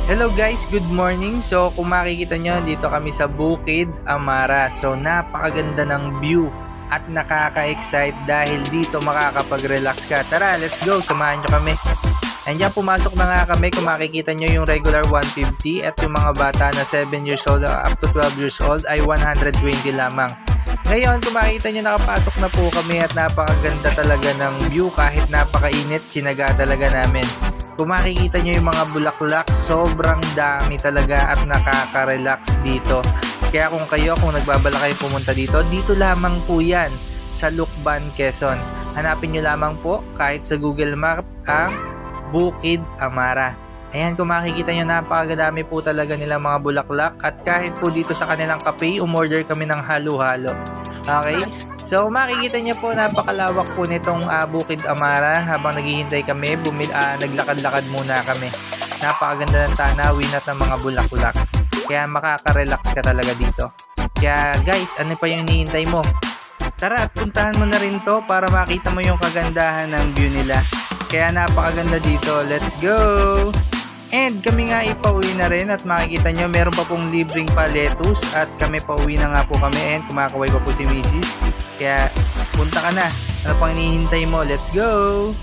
Hello guys, good morning. So kung makikita nyo, dito kami sa Bukid Amara. So napakaganda ng view at nakaka-excite dahil dito makakapag-relax ka. Tara, let's go, samahan nyo kami. Andiyan, pumasok na nga kami. Kung makikita nyo yung regular 150 at yung mga bata na 7 years old up to 12 years old ay 120 lamang. Ngayon, kung makikita nyo, nakapasok na po kami at napakaganda talaga ng view kahit napakainit, sinaga talaga namin. Kung makikita nyo yung mga bulaklak, sobrang dami talaga at nakaka-relax dito. Kaya kung nagbabala kayo pumunta dito, dito lamang po yan sa Lucban, Quezon. Hanapin nyo lamang po kahit sa Google Map ang Bukid Amara. Ayan, kung makikita nyo, napakadami po talaga nilang mga bulaklak at kahit po dito sa kanilang cafe, umorder kami ng halo-halo. Okay? So, makikita nyo po, napakalawak po nitong Bukid Amara. Habang naghihintay kami, naglakad-lakad muna kami. Napakaganda ng tanawin at ng mga bulaklak. Kaya makaka-relax ka talaga dito. Kaya guys, ano pa yung hinihintay mo? Tara at puntahan mo na rin to para makita mo yung kagandahan ng view nila. Kaya napakaganda dito. Let's go! And kami nga ipauwi na rin at makikita nyo meron pa pong libreng paletus at kami pauwi na nga po kami and kumakaway pa po si Mrs. Kaya punta ka na. Ano pang hinihintay mo? Let's go!